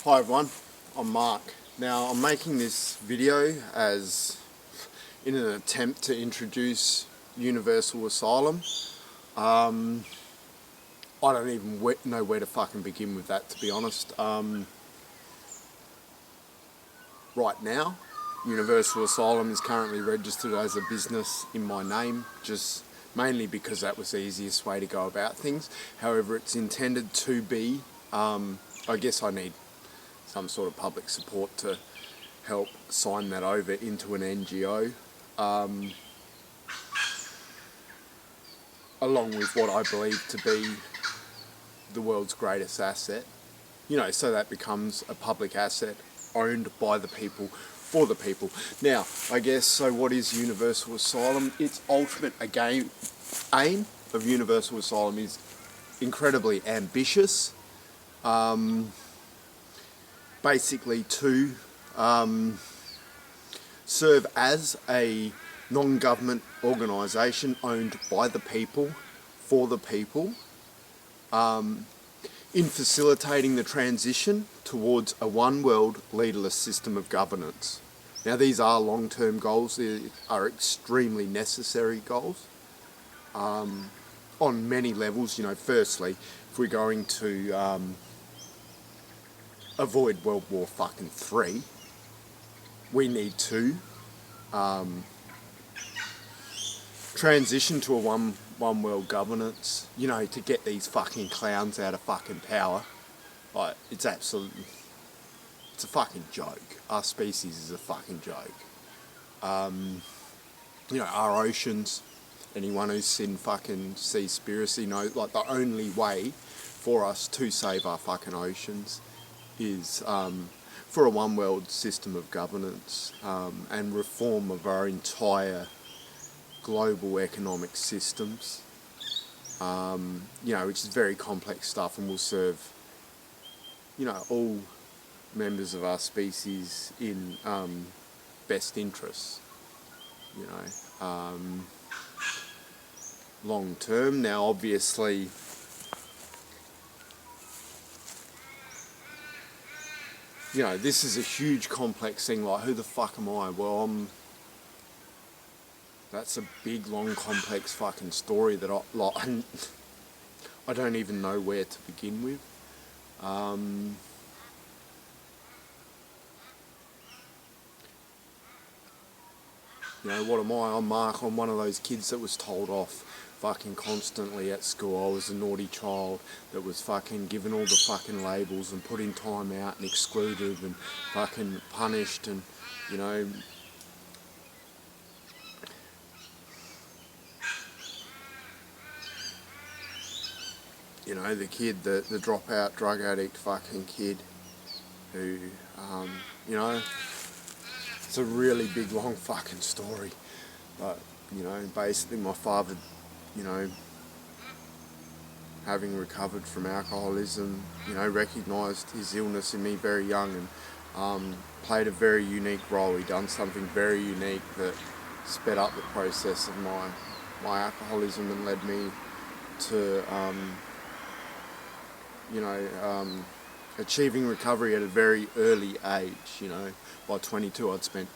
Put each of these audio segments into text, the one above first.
Hi everyone, I'm Mark. Now I'm making this video in an attempt to introduce Universal Asylum. I don't even know where to fucking begin with that, to be honest. Right now, Universal Asylum is currently registered as a business in my name, just mainly because that was the easiest way to go about things. However, it's intended to be, I guess I need some sort of public support to help sign that over into an NGO, along with what I believe to be the world's greatest asset. So that becomes a public asset owned by the people, for the people. Now, I guess, so what is Universal Asylum? Its ultimate aim of Universal Asylum is incredibly ambitious. Basically to serve as a non-government organisation owned by the people, for the people, in facilitating the transition towards a one world leaderless system of governance. Now these are long-term goals, they are extremely necessary goals on many levels. Firstly, if we're going to avoid World War fucking 3, we need to transition to a one world governance, to get these fucking clowns out of fucking power. Like, it's a fucking joke. Our species is a fucking joke. Our oceans, anyone who's seen fucking Seaspiracy knows, like, the only way for us to save our fucking oceans is for a one world system of governance, and reform of our entire global economic systems, which is very complex stuff and will serve, all members of our species in best interests, long term. Now obviously, this is a huge complex thing. Like, who the fuck am I? Well, that's a big, long, complex fucking story that I don't even know where to begin with. What am I? I'm Mark. I'm one of those kids that was told off fucking constantly at school. I was a naughty child that was fucking given all the fucking labels and put in time out and excluded and fucking punished, and the kid, the dropout drug addict fucking kid who, it's a really big, long fucking story. But, basically my father, having recovered from alcoholism, recognised his illness in me very young, and played a very unique role. He done something very unique that sped up the process of my alcoholism and led me to, achieving recovery at a very early age. By 22 I'd spent,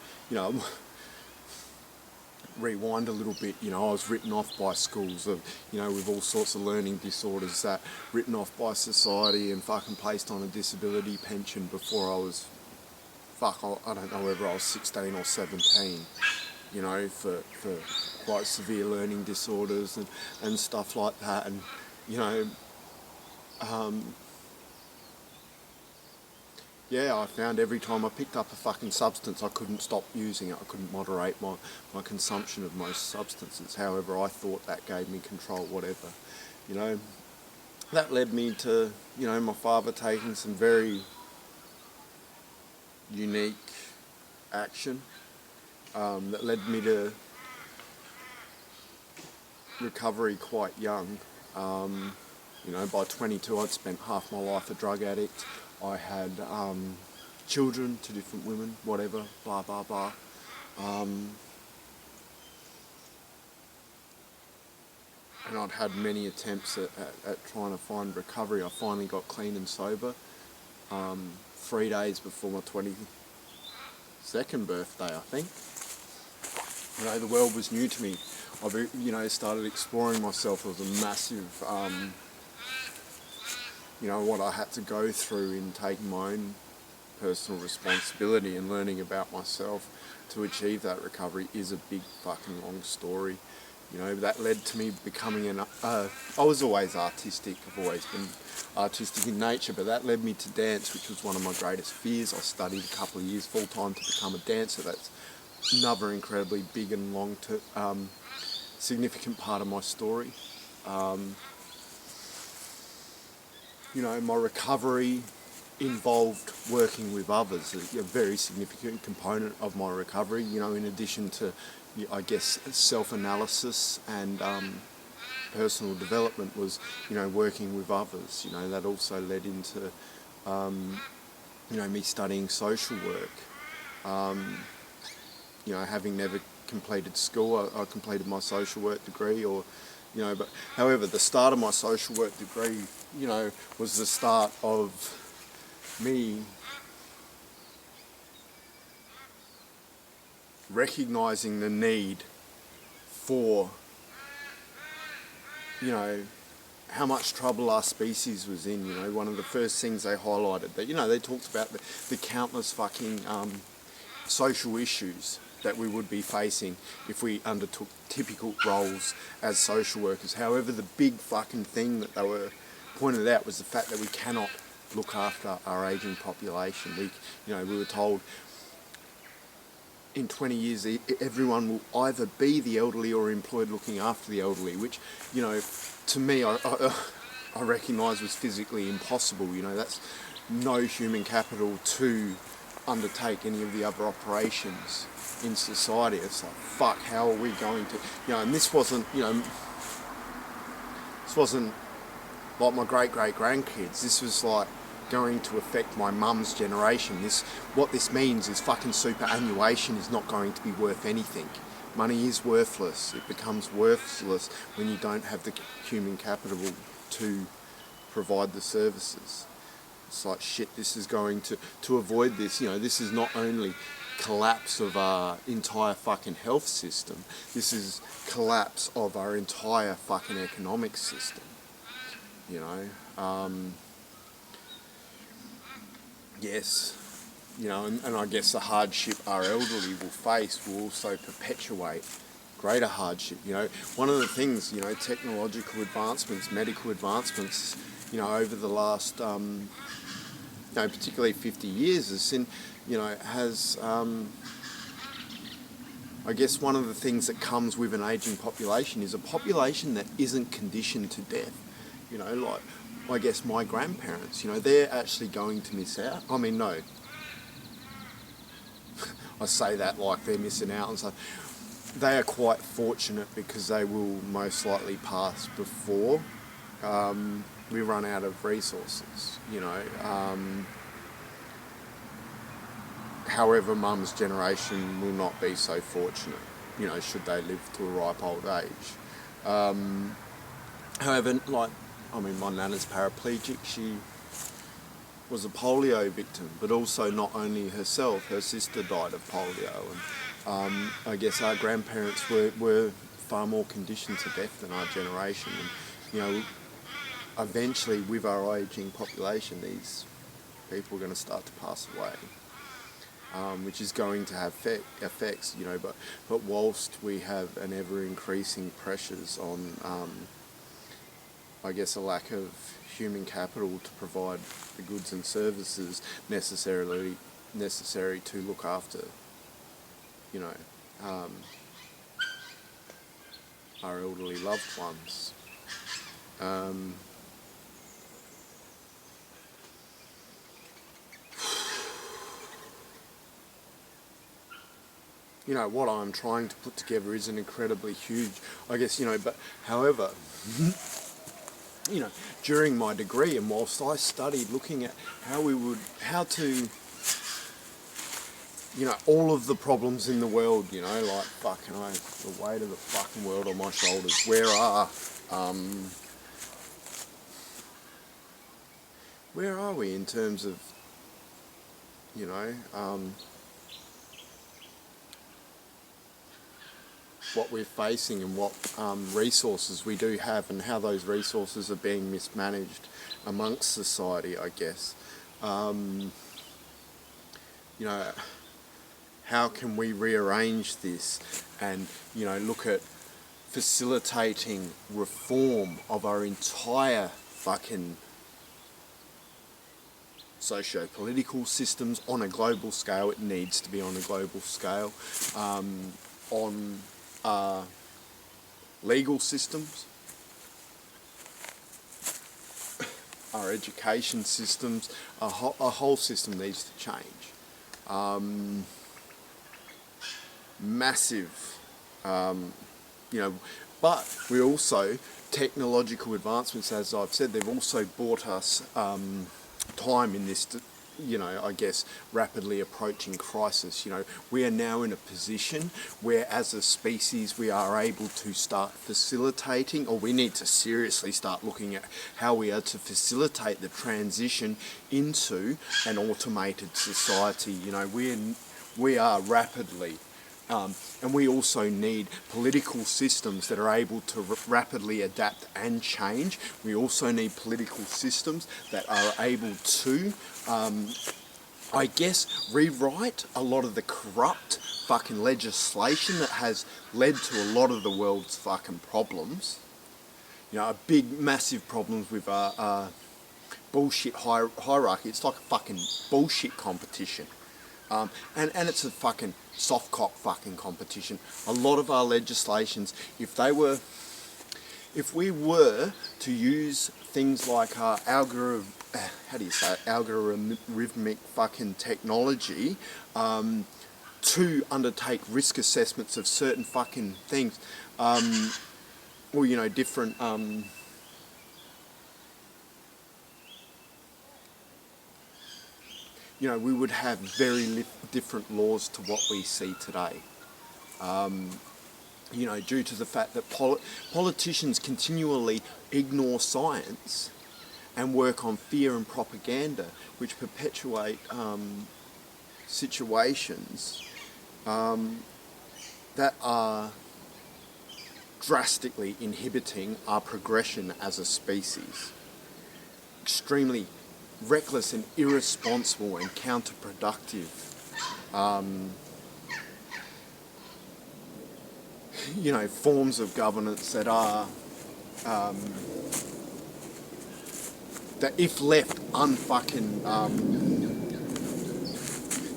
rewind a little bit, I was written off by schools of, with all sorts of learning disorders, that written off by society and fucking placed on a disability pension before I was, I don't know whether I was 16 or 17, for quite severe learning disorders and stuff like that. And, I found every time I picked up a fucking substance, I couldn't stop using it. I couldn't moderate my consumption of most substances. However, I thought that gave me control, whatever. That led me to, my father taking some very unique action, that led me to recovery quite young. By 22 I'd spent half my life a drug addict. I had children to different women, whatever, blah, blah, blah. And I'd had many attempts at trying to find recovery. I finally got clean and sober 3 days before my 22nd birthday, I think. You know, the world was new to me. I started exploring myself. It was a massive, what I had to go through in taking my own personal responsibility and learning about myself to achieve that recovery is a big fucking long story. You know, that led to me becoming I was always artistic. I've always been artistic in nature, but that led me to dance, which was one of my greatest fears. I studied a couple of years full time to become a dancer. That's another incredibly big and significant part of my story. My recovery involved working with others, a very significant component of my recovery, in addition to, I guess, self-analysis and personal development was, working with others. That also led into, me studying social work. Having never completed school, I completed my social work degree, but however, the start of my social work degree, was the start of me recognising the need for, how much trouble our species was in. One of the first things they highlighted, that, they talked about the countless fucking social issues that we would be facing if we undertook typical roles as social workers. However, the big fucking thing that they were pointed out was the fact that we cannot look after our ageing population. We were told in 20 years everyone will either be the elderly or employed looking after the elderly, which, to me, I recognise was physically impossible. That's no human capital to undertake any of the other operations in society. It's like, fuck, how are we going to, and this wasn't like my great-great-grandkids. This was like going to affect my mum's generation. What this means is fucking superannuation is not going to be worth anything. Money is worthless. It becomes worthless when you don't have the human capital to provide the services. It's like, shit, this is going to avoid this. This is not only collapse of our entire fucking health system, this is collapse of our entire fucking economic system. Yes, and I guess the hardship our elderly will face will also perpetuate greater hardship. One of the things, technological advancements, medical advancements, over the last, particularly 50 years has, I guess one of the things that comes with an ageing population is a population that isn't conditioned to death. Like, I guess my grandparents, they're actually going to miss out. I mean, no. I say that like they're missing out, and so they are quite fortunate because they will most likely pass before we run out of resources, However, mum's generation will not be so fortunate, should they live to a ripe old age. However, my nana's paraplegic. She was a polio victim, but also not only herself, her sister died of polio. And I guess our grandparents were far more conditioned to death than our generation. And, eventually, with our ageing population, these people are going to start to pass away, which is going to have effects, but whilst we have an ever-increasing pressures on, I guess, a lack of human capital to provide the goods and services necessary to look after, our elderly loved ones. What I'm trying to put together is an incredibly huge, I guess, but however, during my degree and whilst I studied looking at how to, all of the problems in the world, like, fucking, the weight of the fucking world on my shoulders, where are we in terms of you know, what we're facing and what resources we do have and how those resources are being mismanaged amongst society, I guess. You know, how can we rearrange this and, you know, look at facilitating reform of our entire fucking socio-political systems on a global scale. It needs to be on a global scale. On legal systems, our education systems, a whole system needs to change. Massive, you know, but we also, technological advancements, as I've said, they've also bought us time in this, you know, I guess, rapidly approaching crisis. You know, we are now in a position where as a species we are able to start facilitating, or we need to seriously start looking at how we are to facilitate the transition into an automated society. You know, we are rapidly and we also need political systems that are able to rapidly adapt and change. We also need political systems that are able to, I guess, rewrite a lot of the corrupt fucking legislation that has led to a lot of the world's fucking problems. You know, big, massive problems with bullshit hierarchy. It's like a fucking bullshit competition. And it's a fucking soft cop fucking competition. A lot of our legislations, if we were to use things like algorithmic fucking technology to undertake risk assessments of certain fucking things, or, you know, different you know, we would have very different laws to what we see today. You know, due to the fact that politicians continually ignore science and work on fear and propaganda, which perpetuate situations that are drastically inhibiting our progression as a species. Extremely reckless and irresponsible and counterproductive. You know, forms of governance that are that if left unfucking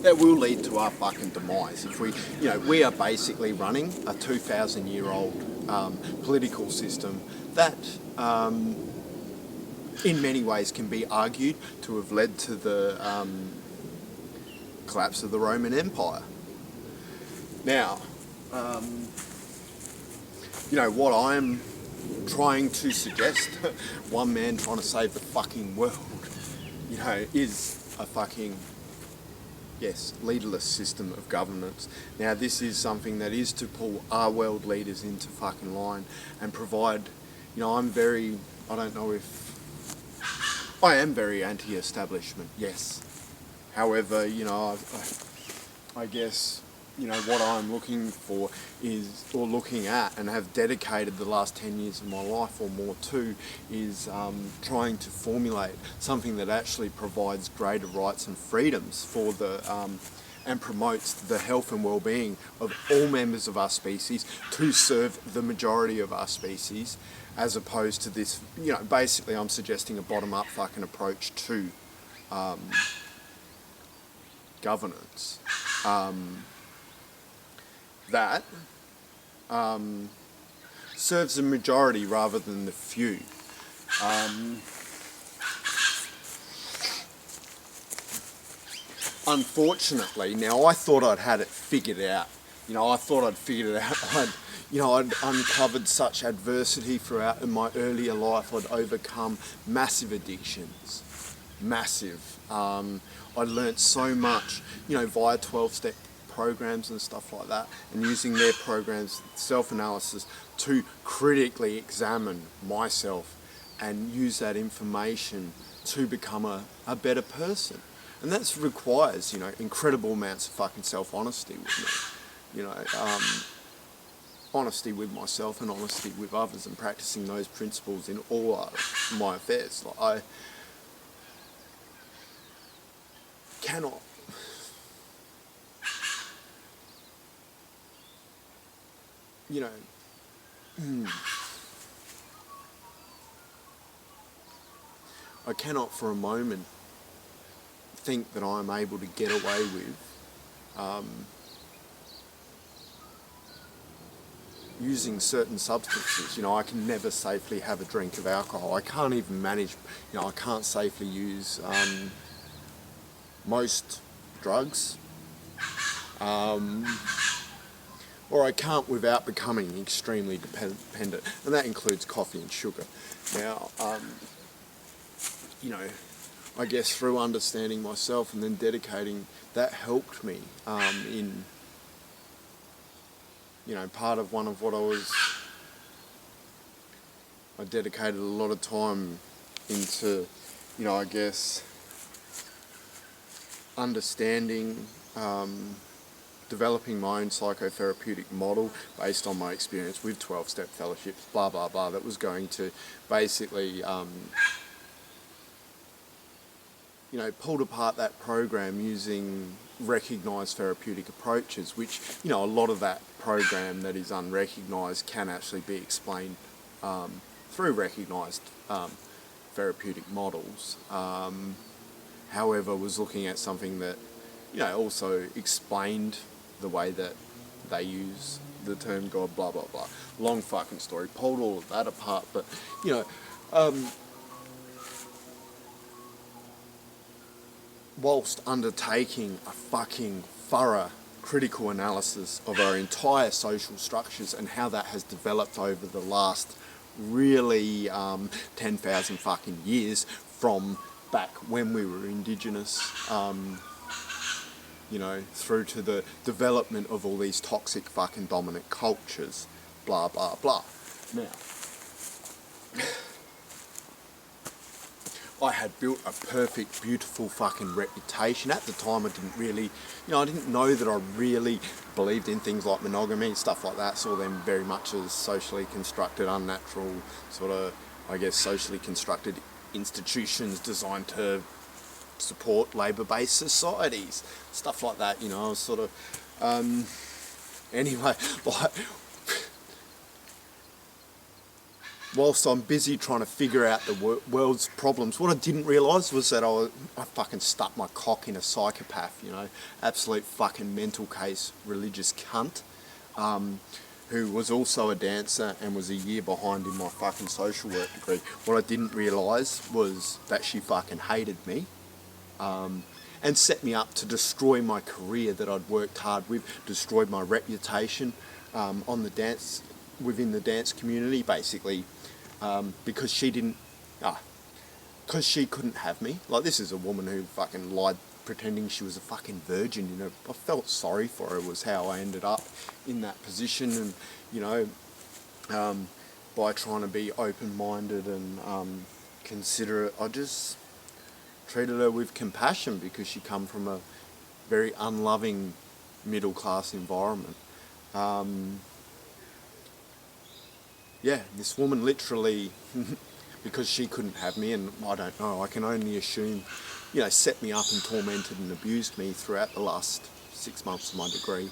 that will lead to our fucking demise. If we, you know, we are basically running a 2,000-year-old political system that in many ways can be argued to have led to the collapse of the Roman Empire. Now, you know, what I'm trying to suggest, one man trying to save the fucking world, you know, is a fucking, yes, leaderless system of governance. Now, this is something that is to pull our world leaders into fucking line and provide, you know, I am very anti-establishment, yes. However, you know, I guess, you know, what I'm looking for is, or looking at, and have dedicated the last 10 years of my life or more to, is trying to formulate something that actually provides greater rights and freedoms for the, and promotes the health and well-being of all members of our species to serve the majority of our species, as opposed to this, you know, basically I'm suggesting a bottom-up fucking approach to governance. That serves the majority rather than the few. Unfortunately, now I thought I'd had it figured out. You know, I thought I'd figured it out. I'd uncovered such adversity throughout in my earlier life. I'd overcome massive addictions. Massive. I'd learnt so much, you know, via 12-step programs and stuff like that, and using their programs, self-analysis, to critically examine myself and use that information to become a better person. And that requires, you know, incredible amounts of fucking self-honesty with me. You know, honesty with myself and honesty with others, and practicing those principles in all my affairs. Like, I cannot you know, I cannot for a moment think that I'm able to get away with using certain substances. You know, I can never safely have a drink of alcohol. I can't even manage, you know, I can't safely use most drugs. Or I can't without becoming extremely dependent, and that includes coffee and sugar. Now, you know, I guess through understanding myself and then dedicating, that helped me in, you know, part of one of what I dedicated a lot of time into, you know, I guess, understanding, developing my own psychotherapeutic model based on my experience with 12-step fellowships, blah, blah, blah, that was going to basically, you know, pulled apart that program using recognised therapeutic approaches, which, you know, a lot of that program that is unrecognised can actually be explained through recognised therapeutic models. However, was looking at something that, you know, also explained the way that they use the term God, blah, blah, blah. Long fucking story. Pulled all of that apart, but, you know, whilst undertaking a fucking thorough critical analysis of our entire social structures and how that has developed over the last really 10,000 fucking years from back when we were indigenous, you know, through to the development of all these toxic fucking dominant cultures, blah, blah, blah. Now, I had built a perfect, beautiful fucking reputation. At the time, I didn't really, you know, I didn't know that I really believed in things like monogamy and stuff like that. Saw them very much as socially constructed, unnatural, sort of, I guess, socially constructed institutions designed to support labour-based societies, stuff like that. You know, I was sort of, anyway, like, whilst I'm busy trying to figure out the world's problems, what I didn't realise was that I fucking stuck my cock in a psychopath, you know, absolute fucking mental case religious cunt, who was also a dancer and was a year behind in my fucking social work degree. What I didn't realise was that she fucking hated me, and set me up to destroy my career that I'd worked hard with, destroyed my reputation on the dance, within the dance community, basically, because she couldn't have me. Like, this is a woman who fucking lied, pretending she was a fucking virgin, you know. I felt sorry for her, was how I ended up in that position, and, you know, by trying to be open-minded and considerate, I just treated her with compassion because she come from a very unloving middle-class environment. Yeah, this woman literally, because she couldn't have me, and I don't know, I can only assume, you know, set me up and tormented and abused me throughout the last 6 months of my degree,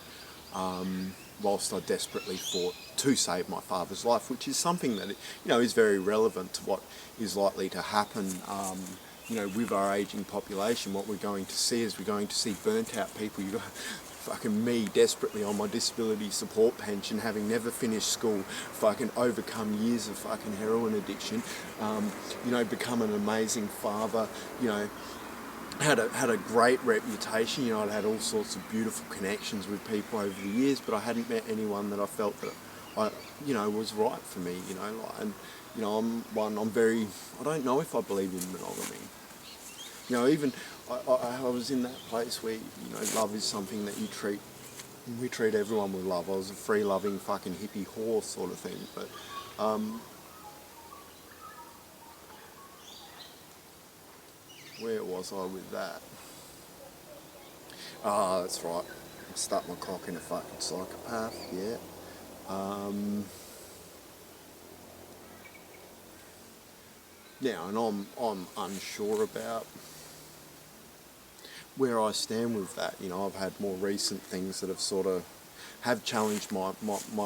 whilst I desperately fought to save my father's life, which is something that, you know, is very relevant to what is likely to happen, you know, with our ageing population. What we're going to see is we're going to see burnt out people. You've got fucking me desperately on my disability support pension, having never finished school, fucking overcome years of fucking heroin addiction, you know, become an amazing father, you know, had a great reputation. You know, I'd had all sorts of beautiful connections with people over the years, but I hadn't met anyone that I felt that I, you know, was right for me, you know, like, and, you know, I don't know if I believe in monogamy. You know, even I was in that place where, you know, love is something that we treat everyone with love. I was a free-loving fucking hippie whore sort of thing, but, where was I with that? Ah, that's right. I stuck my cock in a fucking psychopath, yeah. Now, and I'm unsure about where I stand with that. You know, I've had more recent things that have sort of have challenged my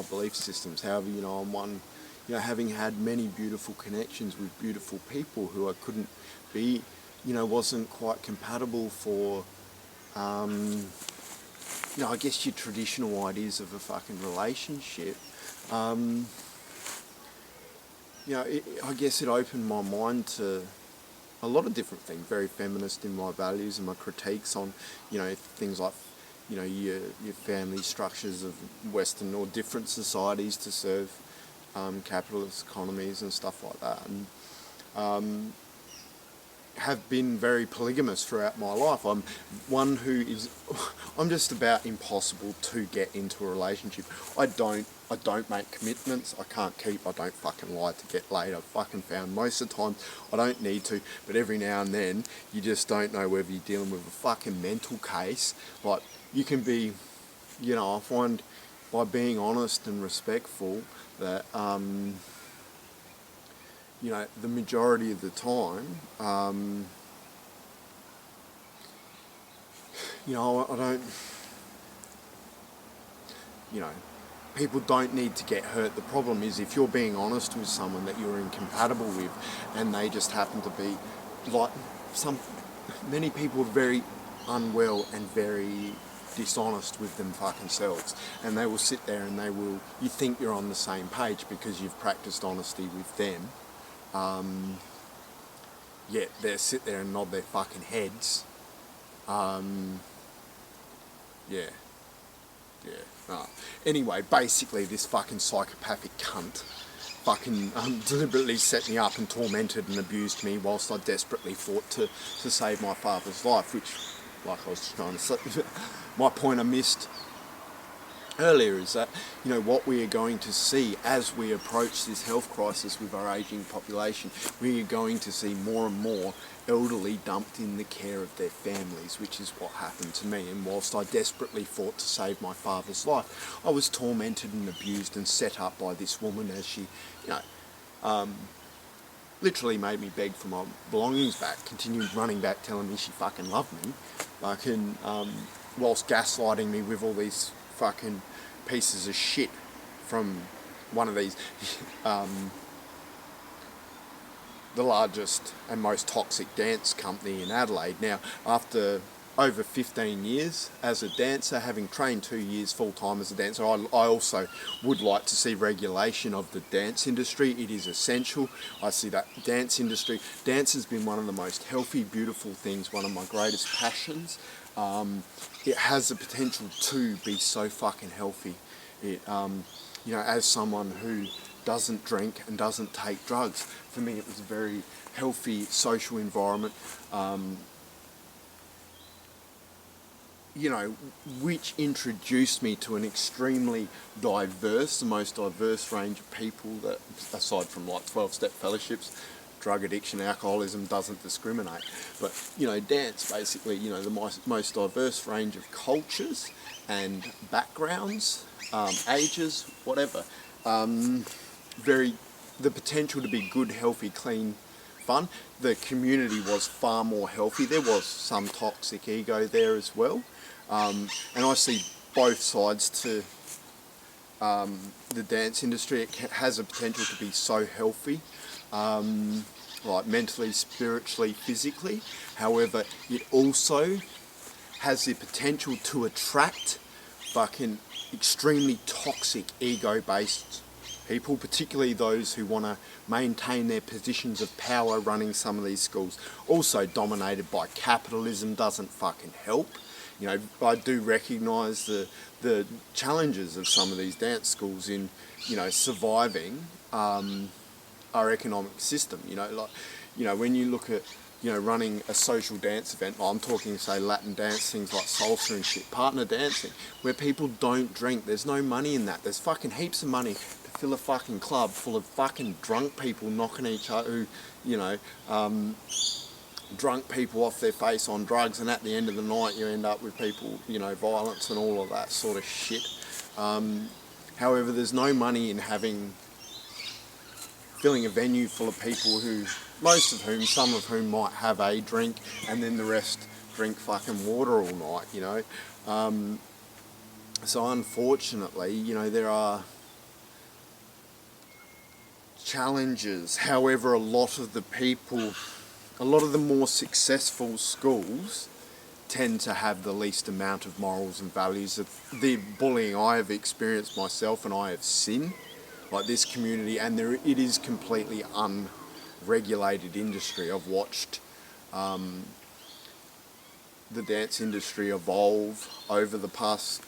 belief systems. However, you know, I'm one, you know, having had many beautiful connections with beautiful people who I couldn't be, you know, wasn't quite compatible for, you know, I guess your traditional ideas of a fucking relationship. Um, you know, I guess it opened my mind to a lot of different things. Very feminist in my values and my critiques on, you know, things like, you know, your family structures of Western or different societies to serve capitalist economies and stuff like that. And have been very polygamous throughout my life. I'm one who is, I'm just about impossible to get into a relationship. I don't make commitments. I can't keep. I don't fucking lie to get laid. I've fucking found most of the time I don't need to, but every now and then you just don't know whether you're dealing with a fucking mental case. Like, you can be, you know, I find by being honest and respectful that, you know, the majority of the time, you know, I don't, you know, people don't need to get hurt. The problem is if you're being honest with someone that you're incompatible with and they just happen to be, like, many people are very unwell and very dishonest with them fucking selves, and they will sit there and you think you're on the same page because you've practiced honesty with them. Yet they sit there and nod their fucking heads. Yeah. Anyway, basically this fucking psychopathic cunt fucking deliberately set me up and tormented and abused me whilst I desperately fought to save my father's life, which, like I was trying to say, my point I missed earlier is that, you know, what we are going to see as we approach this health crisis with our ageing population, we are going to see more and more elderly dumped in the care of their families, which is what happened to me. And whilst I desperately fought to save my father's life, I was tormented and abused and set up by this woman as she, you know, literally made me beg for my belongings back, continued running back telling me she fucking loved me, fucking, whilst gaslighting me with all these fucking pieces of shit from one of these, the largest and most toxic dance company in Adelaide. Now, after over 15 years as a dancer, having trained 2 years full-time as a dancer, I also would like to see regulation of the dance industry. It is essential. I see that dance has been one of the most healthy, beautiful things, one of my greatest passions. It has the potential to be so fucking healthy. It, you know, as someone who doesn't drink and doesn't take drugs, for me it was a very healthy social environment, you know, which introduced me to an extremely diverse, the most diverse range of people that, aside from like 12-step fellowships, drug addiction, alcoholism doesn't discriminate. But, you know, dance basically, you know, the most diverse range of cultures and backgrounds, ages, whatever. The potential to be good, healthy, clean, fun. The community was far more healthy. There was some toxic ego there as well. And I see both sides to the dance industry. It has a potential to be so healthy, like mentally, spiritually, physically. However, it also has the potential to attract fucking extremely toxic ego-based people, particularly those who want to maintain their positions of power running some of these schools. Also dominated by capitalism, doesn't fucking help. You know, I do recognise the challenges of some of these dance schools in, you know, surviving our economic system. You know, like, you know, when you look at, you know, running a social dance event, I'm talking, say, Latin dance, things like salsa and shit, partner dancing, where people don't drink, there's no money in that. There's fucking heaps of money to fill a fucking club full of fucking drunk people knocking each other, who, you know, drunk people off their face on drugs, and at the end of the night you end up with people, you know, violence and all of that sort of shit. However, there's no money in filling a venue full of people who, some of whom might have a drink, and then the rest drink fucking water all night, you know. So unfortunately, you know, there are challenges. However, a lot of the more successful schools tend to have the least amount of morals and values. The bullying I have experienced myself and I have seen, like this community, and it is completely unregulated industry. I've watched the dance industry evolve over the past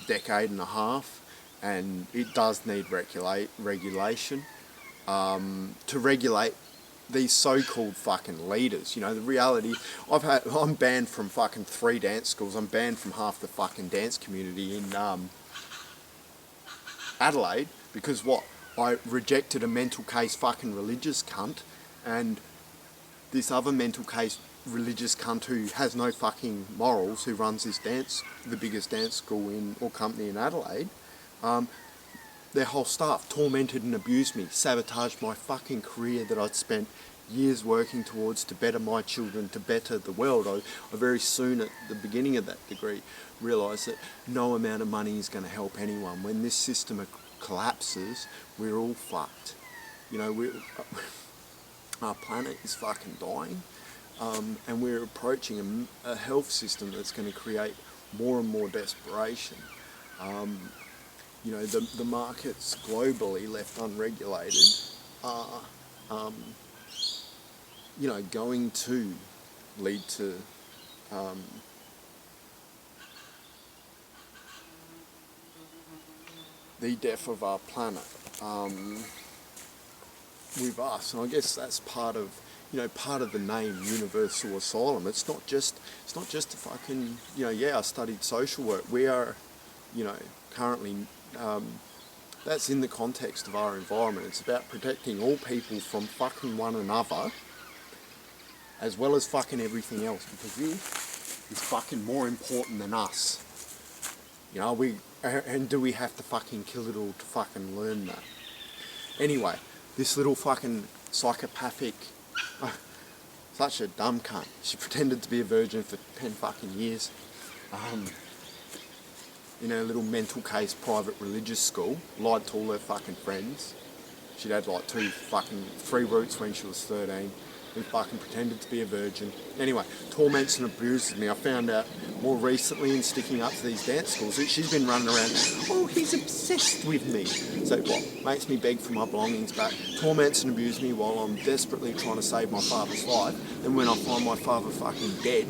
decade and a half, and it does need regulation to regulate these so-called fucking leaders. You know, the reality, I'm banned from fucking 3 dance schools. I'm banned from half the fucking dance community in Adelaide because I rejected a mental case fucking religious cunt, and this other mental case religious cunt who has no fucking morals, who runs the biggest dance school or company in Adelaide, their whole staff tormented and abused me, sabotaged my fucking career that I'd spent years working towards to better my children, to better the world. I very soon at the beginning of that degree realised that no amount of money is going to help anyone. When this system collapses, we're all fucked. You know, our planet is fucking dying, and we're approaching a health system that's going to create more and more desperation. You know, the markets globally, left unregulated, are, you know, going to lead to the death of our planet with us. And I guess that's part of the name Universal Asylum. It's not just a fucking, you know, yeah, I studied social work. We are, you know, currently, that's in the context of our environment. It's about protecting all people from fucking one another, as well as fucking everything else, because you is fucking more important than us. You know, do we have to fucking kill it all to fucking learn that? Anyway, this little fucking psychopathic, such a dumb cunt. She pretended to be a virgin for 10 fucking years. In her little mental case private religious school, lied to all her fucking friends. She'd had like 3 roots when she was 13, and fucking pretended to be a virgin. Anyway, torments and abuses me. I found out more recently in sticking up to these dance schools that she's been running around, oh, he's obsessed with me. So what? Makes me beg for my belongings back, torments and abuses me while I'm desperately trying to save my father's life. And when I find my father fucking dead,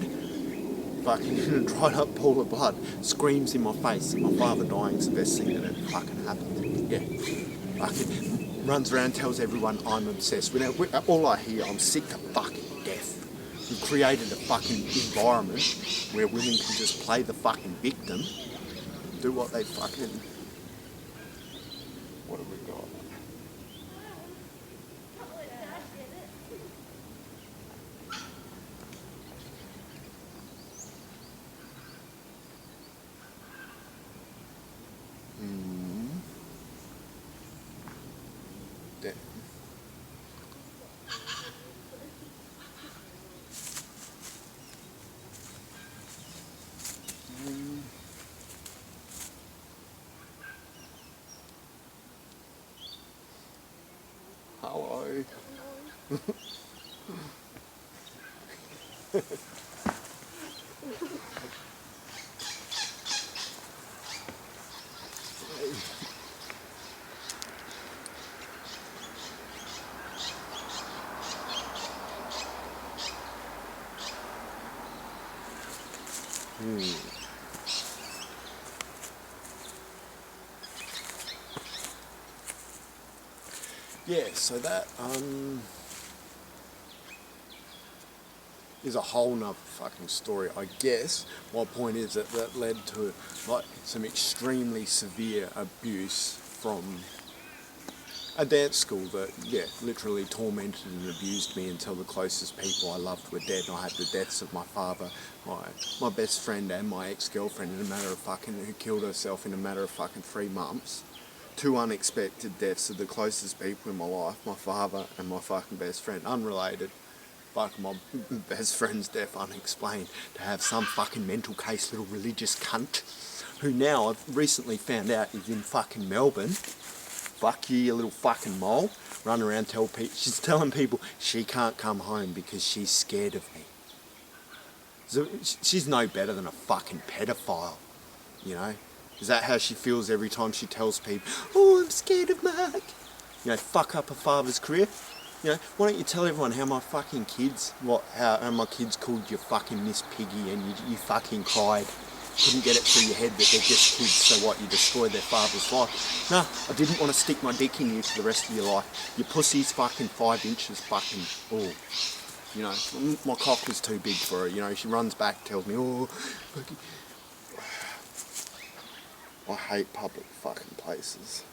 fucking in a dried up pool of blood, screams in my face that my father dying is the best thing that ever fucking happened. Yeah. Fucking runs around, tells everyone I'm obsessed. All I hear, I'm sick to fucking death. We've created a fucking environment where women can just play the fucking victim, do what they fucking... What have we got? Hello. Yeah, so that is a whole nother fucking story. I guess my point is that led to like some extremely severe abuse from a dance school that, yeah, literally tormented and abused me until the closest people I loved were dead. I had the deaths of my father, my best friend and my ex-girlfriend in a matter of fucking, who killed herself in a matter of fucking 3 months. 2 unexpected deaths of the closest people in my life, my father and my fucking best friend, unrelated. Fucking my best friend's death unexplained. To have some fucking mental case little religious cunt, who now I've recently found out is in fucking Melbourne. Fuck you little fucking mole. Run around she's telling people she can't come home because she's scared of me. So she's no better than a fucking pedophile, you know? Is that how she feels every time she tells people, oh, I'm scared of Mark? You know, fuck up her father's career? You know, why don't you tell everyone how my fucking kids, how my kids called you fucking Miss Piggy and you fucking cried. Couldn't get it through your head that they're just kids, so what, you destroyed their father's life? No, I didn't want to stick my dick in you for the rest of your life. Your pussy's fucking 5 inches fucking, oh. You know, my cock was too big for her, you know, she runs back, tells me, oh, fucking. I hate public fucking places.